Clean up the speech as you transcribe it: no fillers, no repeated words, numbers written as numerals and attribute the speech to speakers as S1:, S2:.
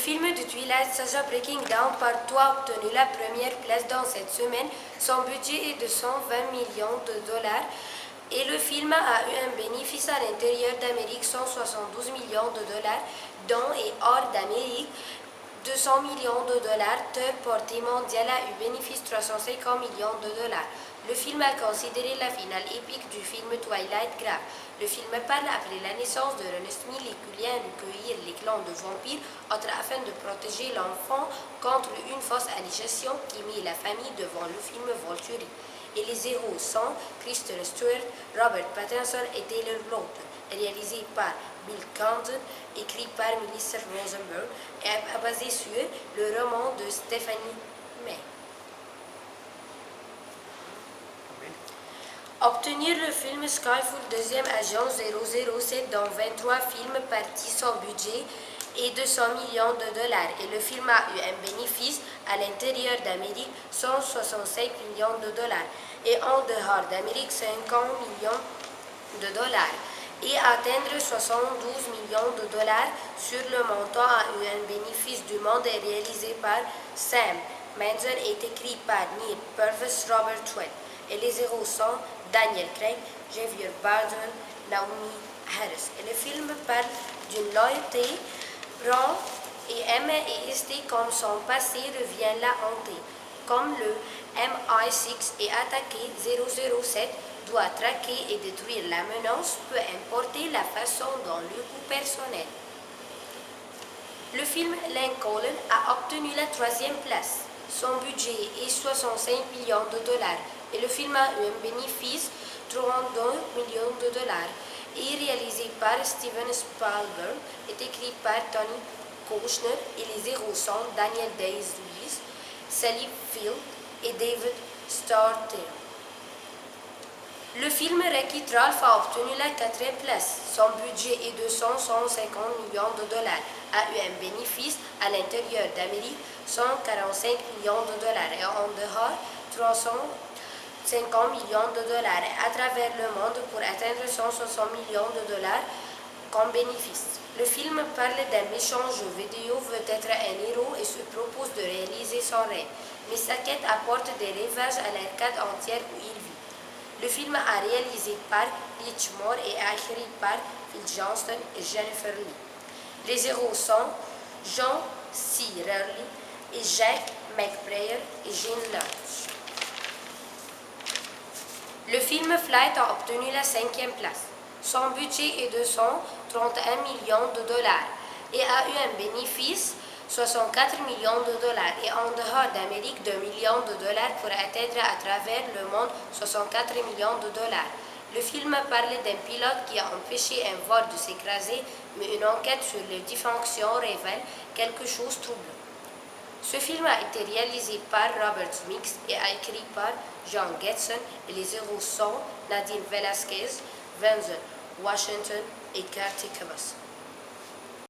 S1: film de Twilight Saga Breaking Down Part 3 a obtenu la première place dans cette semaine. Son budget est de 120 millions de dollars et le film a eu un bénéfice à l'intérieur d'Amérique 172 millions de dollars, dont et hors d'Amérique 200 millions de dollars. Third Party Mondial a eu bénéfice 350 millions de dollars. Le film a considéré la finale épique du film Twilight grave. Le film parle après la naissance de Ernest Millie, qui vient recueillir les clans de vampires afin de protéger l'enfant contre une fausse allégeance qui mit la famille devant le film Volturi. Et les héros sont Kristen Stewart, Robert Pattinson et Taylor Lautner, réalisé par Bill Condon, écrit par Melissa Rosenberg et basé sur le roman de Stephanie Meyer. Obtenir le film Skyfall deuxième agent 007 dans 23 films partis, son budget est de 100 millions de dollars et le film a eu un bénéfice à l'intérieur d'Amérique 165 millions de dollars et en dehors d'Amérique 50 millions de dollars et atteindre 72 millions de dollars sur le montant a eu un bénéfice du monde et réalisé par Sam Mendes et écrit par Neil Purvis, Robert Sweat. Et les héros sont Daniel Craig, Javier Bardem, Naomi Harris. Et le film parle d'une loyauté, prend et aime et rester comme son passé revient la hanter. Comme le MI6 est attaqué, 007 doit traquer et détruire la menace, peu importe la façon dont le coup personnel. Le film Lincoln a obtenu la troisième place. Son budget est 65 millions de dollars et le film a eu un bénéfice de 32 millions de dollars. Et réalisé par Steven Spielberg, est écrit par Tony Kushner et les héros sont Daniel Day-Lewis, Sally Field et David Starr. Le film Wreck-It Ralph a obtenu la quatrième place. Son budget est de 150 millions de dollars, a eu un bénéfice à l'intérieur d'Amérique 145 millions de dollars et en dehors 350 millions de dollars à travers le monde pour atteindre 160 millions de dollars comme bénéfice. Le film parle d'un méchant jeu vidéo, veut être un héros et se propose de réaliser son rêve, mais sa quête apporte des ravages à l'arcade entière où il vit. Le film a réalisé par Rich Moore et a écrit par Phil Johnston et Jennifer Lee. Les héros sont John C. Reilly et Jack McBrayer et Gene Lynch. Le film Flight a obtenu la cinquième place. Son budget est de 131 millions de dollars et a eu un bénéfice 64 millions de dollars et en dehors d'Amérique 2 millions de dollars pour atteindre à travers le monde 64 millions de dollars. Le film parle d'un pilote qui a empêché un vol de s'écraser, mais une enquête sur les dysfonctions révèle quelque chose de troublant. Ce film a été réalisé par Robert Zemeckis et a écrit par John Getson et les héros sont Nadine Velasquez, Vincent Washington et Curtis Cubas.